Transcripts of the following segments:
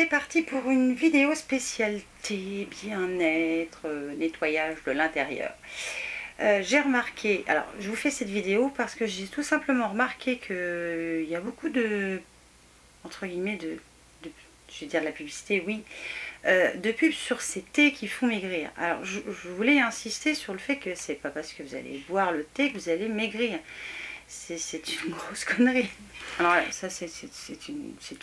c'est parti pour une vidéo spéciale thé, bien-être, nettoyage de l'intérieur. J'ai remarqué, alors je vous fais cette vidéo parce que j'ai tout simplement remarqué qu'il y a beaucoup de, entre guillemets, je vais dire de la publicité, oui, de pubs sur ces thés qui font maigrir. Alors je voulais insister sur le fait que c'est pas parce que vous allez boire le thé que vous allez maigrir. C'est une grosse connerie. Alors ça c'est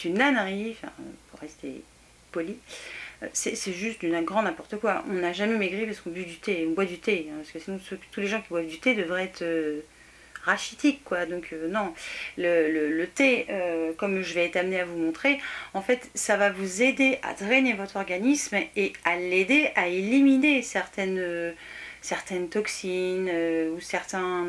une ânerie, enfin, pour rester poli. C'est juste du grand n'importe quoi. On n'a jamais maigri parce qu'on boit du thé. Hein, parce que sinon tous les gens qui boivent du thé devraient être rachitiques, quoi. Donc non, le thé, comme je vais être amenée à vous montrer, en fait ça va vous aider à drainer votre organisme et à l'aider à éliminer certaines toxines ou certains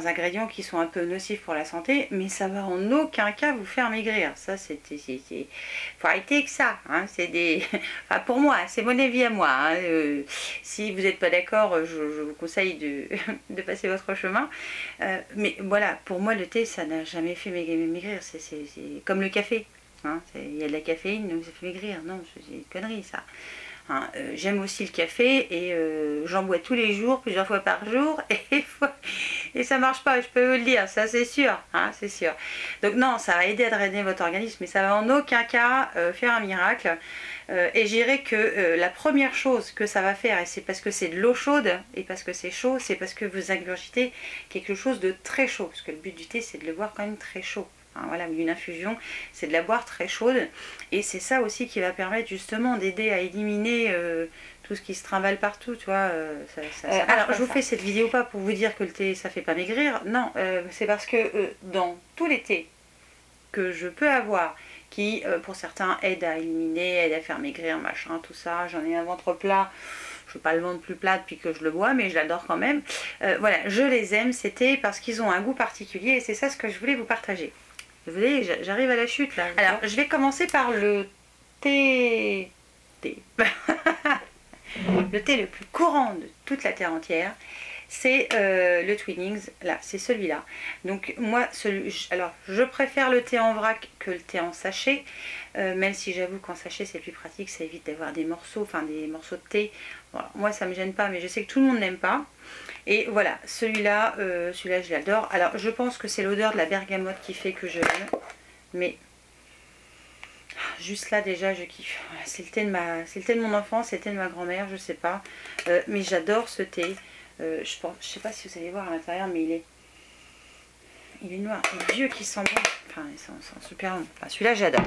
ingrédients qui sont un peu nocifs pour la santé, mais ça va en aucun cas vous faire maigrir. Ça, faut arrêter avec ça. Hein. Enfin, pour moi, c'est mon avis à moi. Hein. Si vous n'êtes pas d'accord, je vous conseille de passer votre chemin. Mais voilà, pour moi, le thé, ça n'a jamais fait maigrir. C'est comme le café. Hein. Il y a de la caféine, donc ça fait maigrir. Non, c'est une connerie, ça. Hein, j'aime aussi le café et j'en bois tous les jours, plusieurs fois par jour et ça marche pas, je peux vous le dire, ça c'est sûr, hein, c'est sûr. Donc non, ça va aider à drainer votre organisme, mais ça va en aucun cas faire un miracle. Et je dirais que la première chose que ça va faire, et c'est parce que c'est de l'eau chaude et parce que c'est chaud, c'est parce que vous ingurgitez quelque chose de très chaud, parce que le but du thé c'est de le boire quand même très chaud. Hein, voilà, une infusion, c'est de la boire très chaude et c'est ça aussi qui va permettre justement d'aider à éliminer tout ce qui se trimballe partout, tu vois. Alors, je vous fais cette vidéo pas pour vous dire que le thé ça fait pas maigrir, non, c'est parce que dans tous les thés que je peux avoir, qui pour certains aident à éliminer, aident à faire maigrir, machin, tout ça, j'en ai un ventre plat. Je ne veux pas le vendre plus plat depuis que je le bois, mais je l'adore quand même. Voilà, je les aime, ces thés, parce qu'ils ont un goût particulier et c'est ça ce que je voulais vous partager. Vous voyez, j'arrive à la chute là. Alors, je vais commencer par le thé. Le thé le plus courant de toute la terre entière. C'est le Twinings, là, c'est celui-là. Donc moi, alors je préfère le thé en vrac que le thé en sachet, même si j'avoue qu'en sachet c'est plus pratique, ça évite d'avoir des morceaux, enfin des morceaux de thé. Voilà, moi ça me gêne pas, mais je sais que tout le monde n'aime pas. Et voilà, celui-là je l'adore. Alors je pense que c'est l'odeur de la bergamote qui fait que je l'aime, mais juste là déjà je kiffe. Voilà, c'est le thé de mon enfance, c'est le thé de ma grand-mère, je sais pas, mais j'adore ce thé. Je sais pas si vous allez voir à l'intérieur, mais il est noir. Les vieux qui sentent bon. Enfin, ils sont super bons. Enfin, celui-là, j'adore.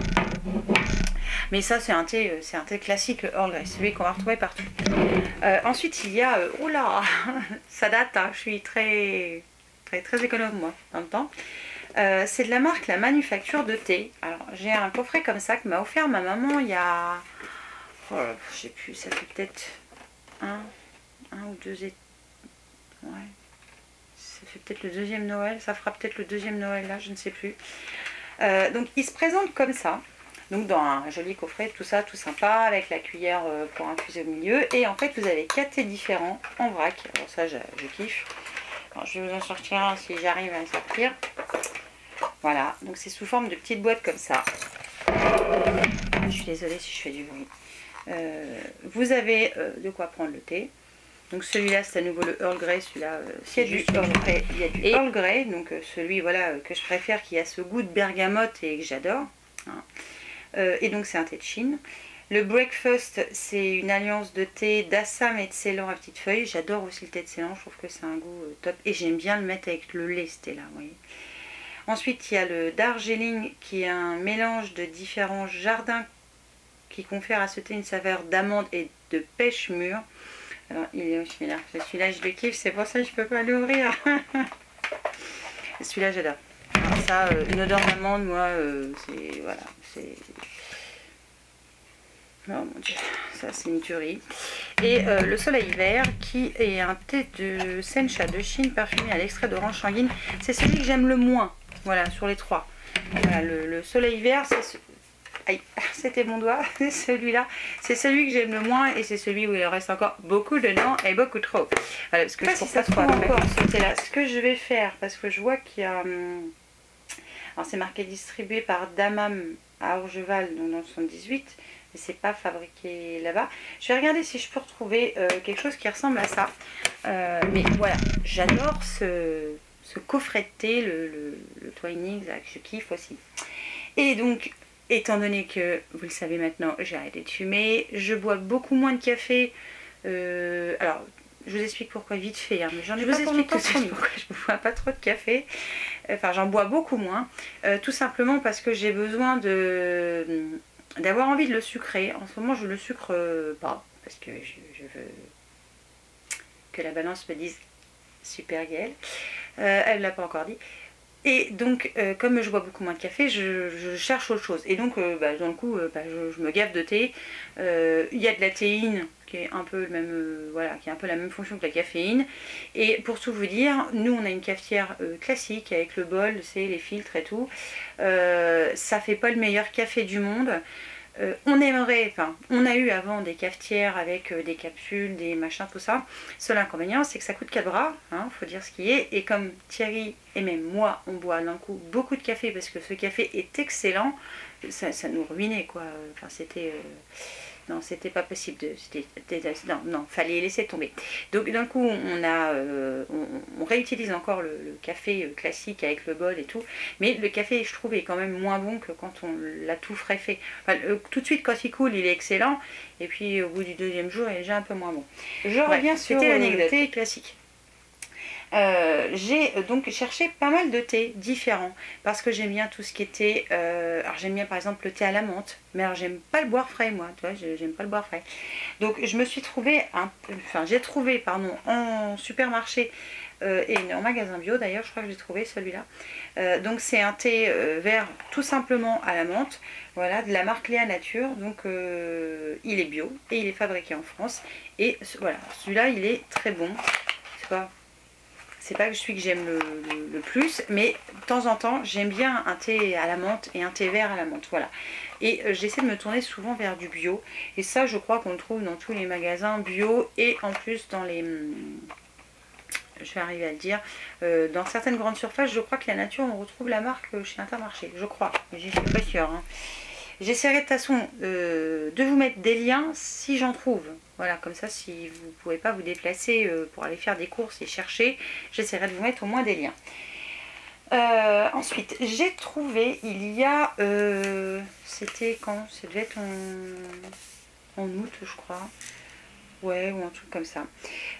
Mais ça, c'est un thé classique, le Earl Grey, celui qu'on va retrouver partout. Ensuite, il y a... oh là, ça date, hein, je suis très économe, moi, dans le temps. C'est de la marque La Manufacture de thé. Alors, j'ai un coffret comme ça que m'a offert ma maman il y a... oh, je sais plus, ça fait peut-être un ou deux étés. Ouais, ça fait peut-être le deuxième Noël, ça fera peut-être le deuxième Noël là, je ne sais plus. Donc il se présente comme ça, donc dans un joli coffret, tout ça, tout sympa, avec la cuillère pour infuser au milieu. Et en fait vous avez 4 thés différents en vrac, alors ça je kiffe. Alors, je vais vous en sortir un si j'arrive à en sortir. Voilà, donc c'est sous forme de petites boîtes comme ça. Je suis désolée si je fais du bruit. Vous avez de quoi prendre le thé. Donc celui-là c'est à nouveau le Earl Grey, celui-là c'est du Earl Grey. Il y a du Earl Grey, donc celui voilà que je préfère, qui a ce goût de bergamote et que j'adore. Hein. Et donc c'est un thé de Chine. Le Breakfast, c'est une alliance de thé d'Assam et de Ceylan à petites feuilles. J'adore aussi le thé de Ceylan, je trouve que c'est un goût top. Et j'aime bien le mettre avec le lait, ce thé là, vous voyez. Ensuite il y a le Darjeeling, qui est un mélange de différents jardins qui confère à ce thé une saveur d'amande et de pêche mûre. Alors, il est où celui-là? Celui-là, je le kiffe, c'est pour ça que je peux pas l'ouvrir. Celui-là, j'adore. Ça, une odeur d'amande, moi, c'est... voilà, c'est... oh mon dieu, ça c'est une tuerie. Et le Soleil Vert, qui est un thé de Sencha de Chine, parfumé à l'extrait d'orange sanguine. C'est celui que j'aime le moins, voilà, sur les trois. Voilà, le Soleil Vert, c'est... aïe, c'était mon doigt, celui-là, c'est celui que j'aime le moins et c'est celui où il reste encore beaucoup dedans et beaucoup trop. Voilà, parce que je trouve pas trop encore ce thé-là. Ce que je vais faire, parce que je vois qu'il y a... alors c'est marqué distribué par Damam à Orgeval, donc dans le 78, mais c'est pas fabriqué là-bas. Je vais regarder si je peux retrouver quelque chose qui ressemble à ça. Mais voilà, j'adore ce coffret de thé, le Twinings, que je kiffe aussi. Et donc, étant donné que, vous le savez maintenant, j'ai arrêté de fumer, je bois beaucoup moins de café. Alors, je vous explique pourquoi vite fait, hein, mais j'en ai pas pour longtemps pourquoi je ne bois pas trop de café. Enfin, j'en bois beaucoup moins. Tout simplement parce que j'ai besoin d'avoir envie de le sucrer. En ce moment, je le sucre pas, parce que je veux que la balance me dise super Gaëlle. Elle ne l'a pas encore dit. Et donc, comme je bois beaucoup moins de café, je cherche autre chose. Et donc, dans le coup, je me gaffe de thé. Il y a de la théine qui est un peu le même, voilà, qui a un peu la même fonction que la caféine. Et pour tout vous dire, nous, on a une cafetière classique avec le bol, c'est les filtres et tout. Ça fait pas le meilleur café du monde. On aimerait, enfin, on a eu avant des cafetières avec des capsules, des machins, tout ça. Seul inconvénient, c'est que ça coûte 4 bras, hein, faut dire ce qui est. Et comme Thierry et même moi, on boit d'un coup beaucoup de café parce que ce café est excellent, ça nous ruinait, quoi. Enfin, c'était... non, c'était pas possible. Non, fallait laisser tomber. Donc d'un coup, on réutilise encore le café classique avec le bol et tout. Mais le café, je trouve, est quand même moins bon que quand on l'a tout frais fait. Enfin, tout de suite, quand il coule, il est excellent. Et puis au bout du deuxième jour, il est déjà un peu moins bon. Je reviens sur le thé classique. J'ai donc cherché pas mal de thés différents parce que j'aime bien tout ce qui était alors j'aime bien par exemple le thé à la menthe, mais alors j'aime pas le boire frais, moi, tu vois, j'aime pas le boire frais. Donc je me suis trouvé j'ai trouvé pardon en supermarché et en magasin bio d'ailleurs, je crois que j'ai trouvé celui-là. Donc c'est un thé vert tout simplement à la menthe, voilà, de la marque Léa Nature. Donc il est bio et il est fabriqué en France. Et voilà, celui-là il est très bon. C'est pas celui que j'aime le plus, mais de temps en temps, j'aime bien un thé à la menthe et un thé vert à la menthe, voilà. Et j'essaie de me tourner souvent vers du bio. Et ça, je crois qu'on le trouve dans tous les magasins bio et en plus dans les... je vais arriver à le dire. Dans certaines grandes surfaces, je crois que la nature, on retrouve la marque chez Intermarché, je crois. Mais je suis pas sûre, hein. J'essaierai de toute façon de vous mettre des liens si j'en trouve. Voilà, comme ça, si vous ne pouvez pas vous déplacer pour aller faire des courses et chercher, j'essaierai de vous mettre au moins des liens. Ensuite, j'ai trouvé, il y a... c'était quand? Ça devait être en août, je crois. Ouais, ou un truc comme ça.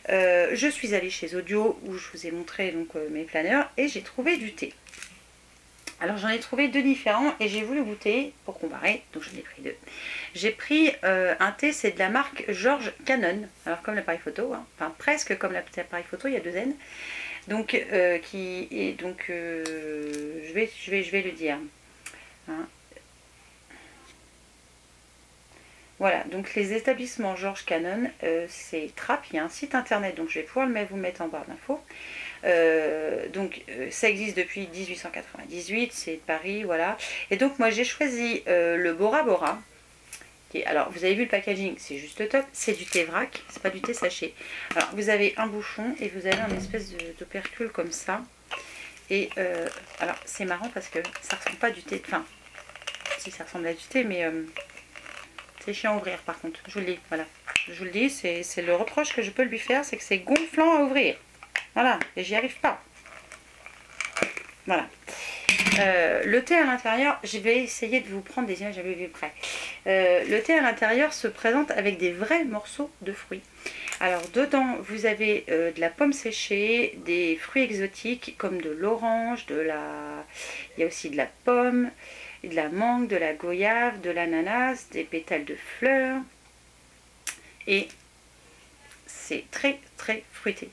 Je suis allée chez Audio, où je vous ai montré donc mes planeurs, et j'ai trouvé du thé. Alors j'en ai trouvé deux différents et j'ai voulu goûter pour comparer, donc j'en ai pris deux. J'ai pris un thé, c'est de la marque George Cannon, alors comme l'appareil photo, hein, enfin presque comme l'appareil photo, il y a deux N. Donc qui est donc je vais le dire. Hein. Voilà, donc les établissements George Cannon, c'est Trappes, il y a un site internet, donc je vais pouvoir vous mettre en barre d'infos. Ça existe depuis 1898, c'est de Paris, voilà. Et donc moi j'ai choisi le Bora Bora. Alors vous avez vu le packaging, c'est juste top, c'est du thé vrac, c'est pas du thé sachet. Alors vous avez un bouchon et vous avez un espèce d'opercule comme ça. Et alors c'est marrant parce que ça ressemble pas à du thé, enfin si ça ressemble à du thé, mais c'est chiant à ouvrir par contre, je vous le dis, voilà. Je vous le dis, c'est le reproche que je peux lui faire, c'est que c'est gonflant à ouvrir. Voilà, et j'y arrive pas. Voilà. Le thé à l'intérieur, je vais essayer de vous prendre des images, j'avais vu près. Le thé à l'intérieur se présente avec des vrais morceaux de fruits. Alors dedans, vous avez de la pomme séchée, des fruits exotiques comme de l'orange, il y a aussi de la pomme, de la mangue, de la goyave, de l'ananas, des pétales de fleurs. Et c'est très très fruité.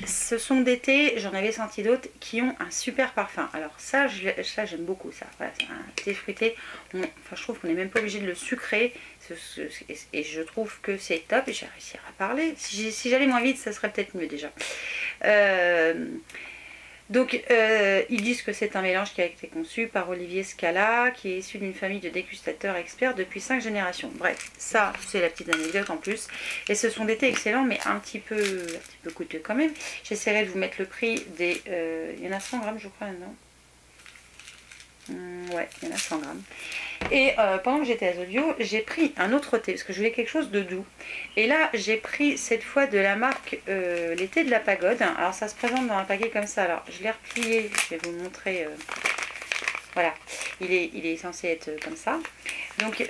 Ce sont des thés, j'en avais senti d'autres, qui ont un super parfum. Alors ça j'aime beaucoup ça. Voilà, c'est un thé fruité. Enfin, je trouve qu'on n'est même pas obligé de le sucrer. Et je trouve que c'est top. Et j'ai réussi à parler. Si j'allais moins vite, ça serait peut-être mieux déjà. Donc, ils disent que c'est un mélange qui a été conçu par Olivier Scala, qui est issu d'une famille de dégustateurs experts depuis 5 générations. Bref, ça, c'est la petite anecdote en plus. Et ce sont des thés excellents, mais un petit peu coûteux quand même. J'essaierai de vous mettre le prix des... il y en a 100 grammes, je crois, là-dedans. Ouais, il y en a 100 grammes. Et pendant que j'étais à Zodio, j'ai pris un autre thé parce que je voulais quelque chose de doux. Et là, j'ai pris cette fois de la marque les thés de la pagode. Alors, ça se présente dans un paquet comme ça. Alors, je l'ai replié. Je vais vous montrer. Voilà, il est censé être comme ça. Donc,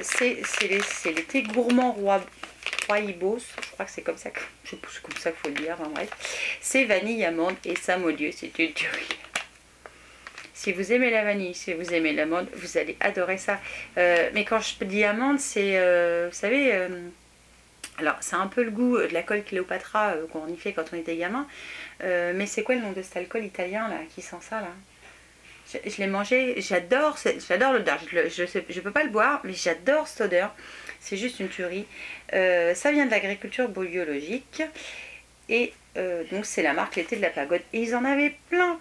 c'est les thés gourmands Rooibos. Je crois que c'est comme ça qu'il faut le dire. Enfin, bref, c'est vanille, amande et samolieu. C'est une tuerie. Si vous aimez la vanille, si vous aimez l'amande, vous allez adorer ça. Mais quand je dis amande, c'est, vous savez, alors c'est un peu le goût de la colle Cléopatra qu'on y fait quand on était gamin. Mais c'est quoi le nom de cet alcool italien là qui sent ça là? Je l'ai mangé, j'adore l'odeur. Je peux pas le boire, mais j'adore cette odeur. C'est juste une tuerie. Ça vient de l'agriculture biologique. Et donc c'est la marque l'été de la pagode. Et ils en avaient plein.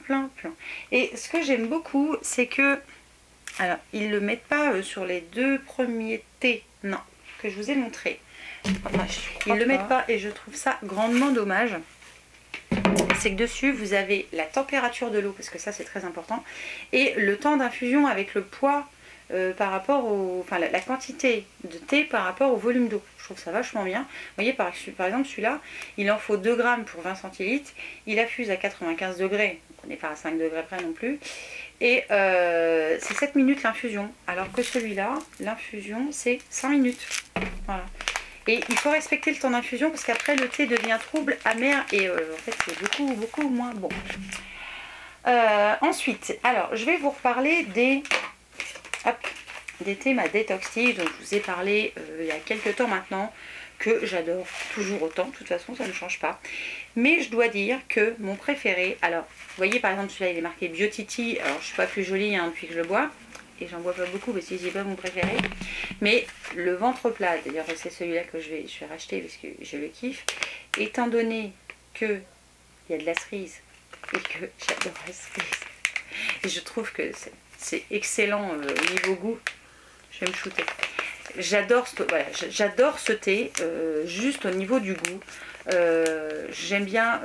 Et ce que j'aime beaucoup, c'est que... Alors, ils ne le mettent pas sur les 2 premiers thés, non, que je vous ai montré. Enfin, ils ne le mettent pas et je trouve ça grandement dommage. C'est que dessus, vous avez la température de l'eau, parce que ça c'est très important, et le temps d'infusion avec le poids par rapport au... Enfin, la quantité de thé par rapport au volume d'eau. Je trouve ça vachement bien. Vous voyez, par exemple, celui-là, il en faut 2 grammes pour 20 centilitres. Il infuse à 95 degrés. Donc on n'est pas à 5 degrés près non plus. Et c'est 7 minutes l'infusion. Alors que celui-là, l'infusion, c'est 5 minutes. Voilà. Et il faut respecter le temps d'infusion parce qu'après, le thé devient trouble, amer et en fait, c'est beaucoup moins bon. Ensuite, alors, je vais vous reparler des thés ma détox tea, donc je vous ai parlé il y a quelques temps maintenant, que j'adore toujours autant, de toute façon ça ne change pas. Mais je dois dire que mon préféré, alors vous voyez par exemple celui-là il est marqué Biotiti, alors je suis pas plus jolie hein, depuis que je le bois, et j'en bois pas beaucoup parce que c'est pas mon préféré, mais le ventre plat, d'ailleurs c'est celui-là que je vais racheter parce que je le kiffe, étant donné que il y a de la cerise et que j'adore la cerise, et je trouve que c'est excellent au niveau goût. Je vais me shooter. J'adore ce thé, juste au niveau du goût. J'aime bien,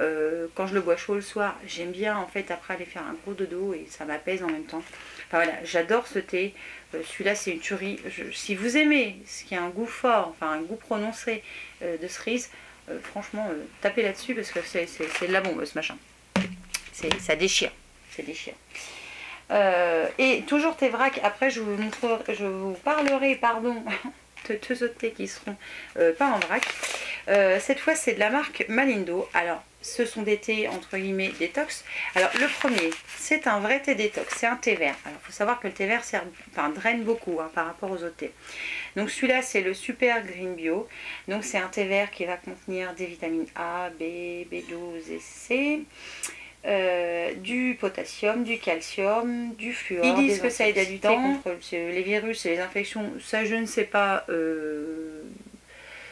quand je le bois chaud le soir, j'aime bien en fait après aller faire un gros dodo et ça m'apaise en même temps. Enfin voilà, j'adore ce thé. Celui-là c'est une tuerie. Si vous aimez ce qui a un goût fort, enfin un goût prononcé de cerise, franchement tapez là-dessus parce que c'est de la bombe ce machin. Ça déchire. C'est déchirant. Et toujours tes vracs, après je vous parlerai pardon, de 2 autres thés qui seront pas en vrac. Cette fois c'est de la marque Malindo. Alors ce sont des thés entre guillemets détox. Alors le premier c'est un vrai thé détox, c'est un thé vert. Alors il faut savoir que le thé vert draine beaucoup hein, par rapport aux autres thés. Donc celui-là c'est le Super Green Bio. Donc c'est un thé vert qui va contenir des vitamines A, B, B12 et C. Du potassium, du calcium, du fluor. Ils disent que ça aide à lutter contre les virus et les infections. Ça, je ne sais pas.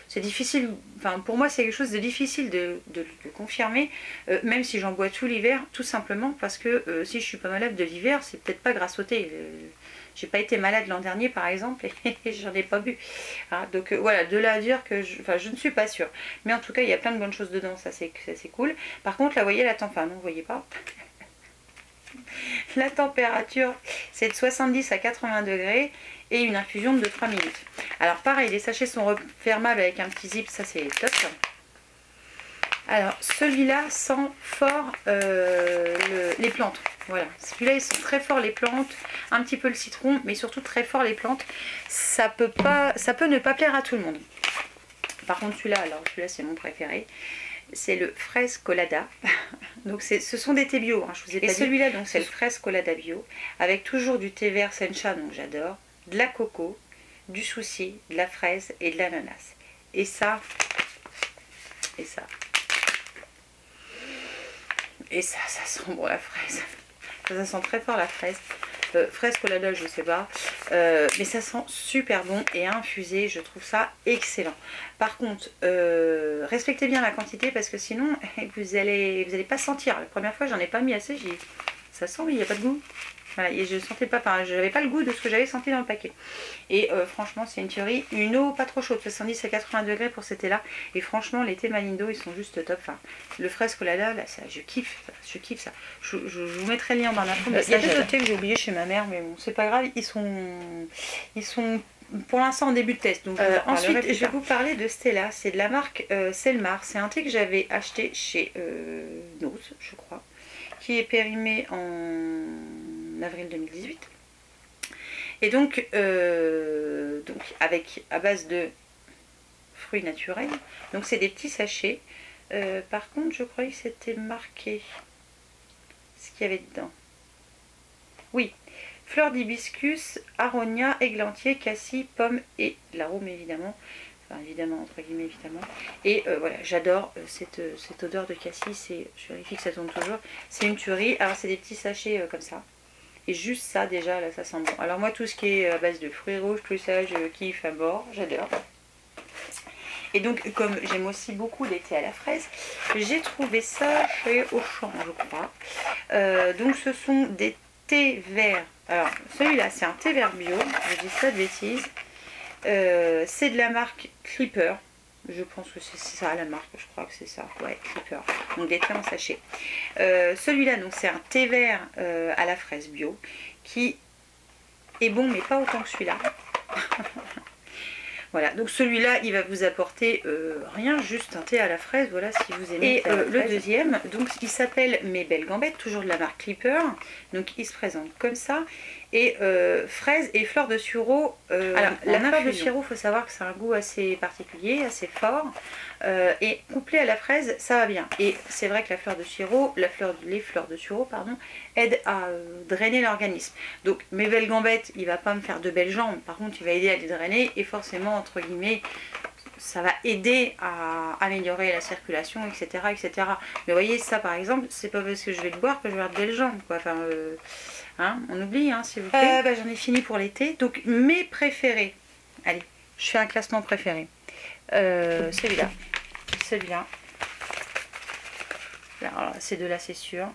C'est difficile. Enfin, pour moi, c'est quelque chose de difficile de confirmer, même si j'en bois tout l'hiver, tout simplement parce que si je suis pas malade de l'hiver, c'est peut-être pas grâce au thé. J'ai pas été malade l'an dernier par exemple et j'en ai pas bu. Hein, donc voilà, de là à dire que je ne suis pas sûre. Mais en tout cas, il y a plein de bonnes choses dedans, ça c'est cool. Par contre, là, vous voyez la température, non, vous voyez pas. La température, c'est de 70 à 80 degrés et une infusion de 3 minutes. Alors pareil, les sachets sont refermables avec un petit zip, ça c'est top. Alors celui-là sent fort les plantes. Voilà, celui-là il sent très fort les plantes, un petit peu le citron, mais surtout très fort les plantes. Ça peut ne pas plaire à tout le monde. Par contre celui-là, c'est mon préféré. C'est le fraise colada. Donc ce sont des thés bio, hein, je vous ai pas dit. Et celui-là donc c'est le fraise colada bio, avec toujours du thé vert sencha, donc j'adore, de la coco, du souci, de la fraise et de l'ananas. Et ça. Et ça sent bon la fraise. Ça sent très fort la fraise. Fraise colada, je sais pas. Mais ça sent super bon et infusé, je trouve ça excellent. Par contre, respectez bien la quantité parce que sinon, vous allez pas sentir. La première fois, j'en ai pas mis assez, ça sent, mais il n'y a pas de goût. Voilà, et je sentais pas, enfin, j'avais pas le goût de ce que j'avais senti dans le paquet. Et franchement, c'est une tuerie. Une eau pas trop chaude, 70 à 80 degrés pour cet thé-là. Et franchement, les thés Malindo, ils sont juste top. Enfin, le fraise colada, là, ça, je kiffe ça. Je vous mettrai le lien dans la fin. Il y a des thés que j'ai oublié chez ma mère, mais bon, c'est pas grave. Ils sont pour l'instant en début de test. Donc ensuite, je vais vous parler de Stella. C'est de la marque Selmar. C'est un thé que j'avais acheté chez Nose, je crois, qui est périmé en avril 2018. Et donc avec à base de fruits naturels. Donc c'est des petits sachets. Par contre, je croyais que c'était marqué ce qu'il y avait dedans. Oui, fleurs d'hibiscus, aronia, églantier, cassis, pomme et l'arôme évidemment. Enfin évidemment, entre guillemets évidemment. Et voilà, j'adore cette odeur de cassis. Je vérifie que ça tourne toujours. C'est une tuerie. Alors c'est des petits sachets comme ça. Et juste ça déjà, là ça sent bon. Alors moi tout ce qui est à base de fruits rouges, tout ça, je kiffe à bord. J'adore. Et donc comme j'aime aussi beaucoup les thés à la fraise, j'ai trouvé ça chez Auchan je crois. Donc ce sont des thés verts. Alors celui-là c'est un thé vert bio, je dis pas de bêtises. C'est de la marque Clipper. Je pense que c'est ça la marque, je crois que c'est ça. Ouais, Clipper. Donc des thés en sachet. Celui-là donc c'est un thé vert à la fraise bio qui est bon mais pas autant que celui-là. Voilà, donc celui-là, il va vous apporter rien, juste un thé à la fraise, voilà, si vous aimez. Et le deuxième, donc il s'appelle Mes Belles Gambettes, toujours de la marque Clipper. Donc il se présente comme ça. Et fraise et fleur de sureau. Alors, la fleur de sureau, il faut savoir que c'est un goût assez particulier, assez fort. Et couplé à la fraise, ça va bien. Et c'est vrai que la fleur de sureau, les fleurs de sureau, pardon, aident à drainer l'organisme. Donc Mes Belles Gambettes, il va pas me faire de belles jambes. Par contre, il va aider à les drainer. Et forcément, entre guillemets, ça va aider à améliorer la circulation, etc. etc. Mais vous voyez, ça par exemple, c'est pas parce que je vais le boire que je vais avoir de belles jambes, quoi. Enfin, hein, on oublie, hein, s'il vous plaît. J'en ai fini pour l'été. Donc, mes préférés. Allez, je fais un classement préféré. Celui-là. Celui-là. Alors, c'est de là, c'est sûr.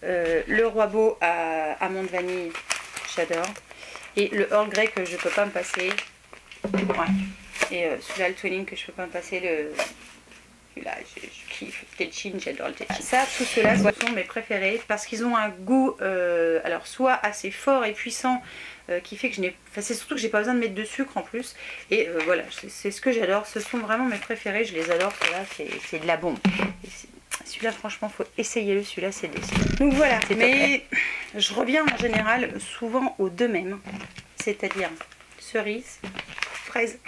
Le Roi Beau à amande vanille, j'adore. Et le Earl Grey que je peux pas me passer. Ouais. Et celui-là, le Twinning que je peux pas me passer, celui-là, je kiffe. Le Tetchin, j'adore le Tetchin. Ça, tout cela, ce sont mes préférés parce qu'ils ont un goût, alors soit assez fort et puissant, qui fait que je n'ai... Enfin, c'est surtout que j'ai pas besoin de mettre de sucre en plus. Et voilà, c'est ce que j'adore. Ce sont vraiment mes préférés, je les adore. Celui-là, c'est de la bombe. Celui-là, franchement, faut essayer le. Celui-là, c'est délicieux. Donc voilà, mais je reviens en général souvent aux deux mêmes, c'est-à-dire cerise, fraise.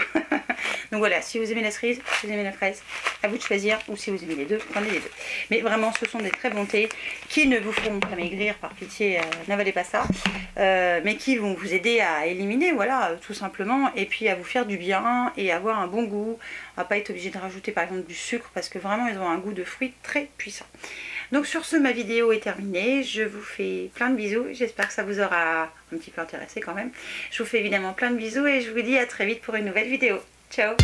Donc voilà, si vous aimez la cerise, si vous aimez la fraise, à vous de choisir, ou si vous aimez les deux, prenez les deux. Mais vraiment, ce sont des très bons thés qui ne vous feront pas maigrir, par pitié, n'avalez pas ça, mais qui vont vous aider à éliminer, voilà, tout simplement, et puis à vous faire du bien et avoir un bon goût, à pas être obligé de rajouter par exemple du sucre, parce que vraiment ils ont un goût de fruits très puissant. Donc sur ce, ma vidéo est terminée, je vous fais plein de bisous, j'espère que ça vous aura un petit peu intéressé quand même. Je vous fais évidemment plein de bisous et je vous dis à très vite pour une nouvelle vidéo. Ciao!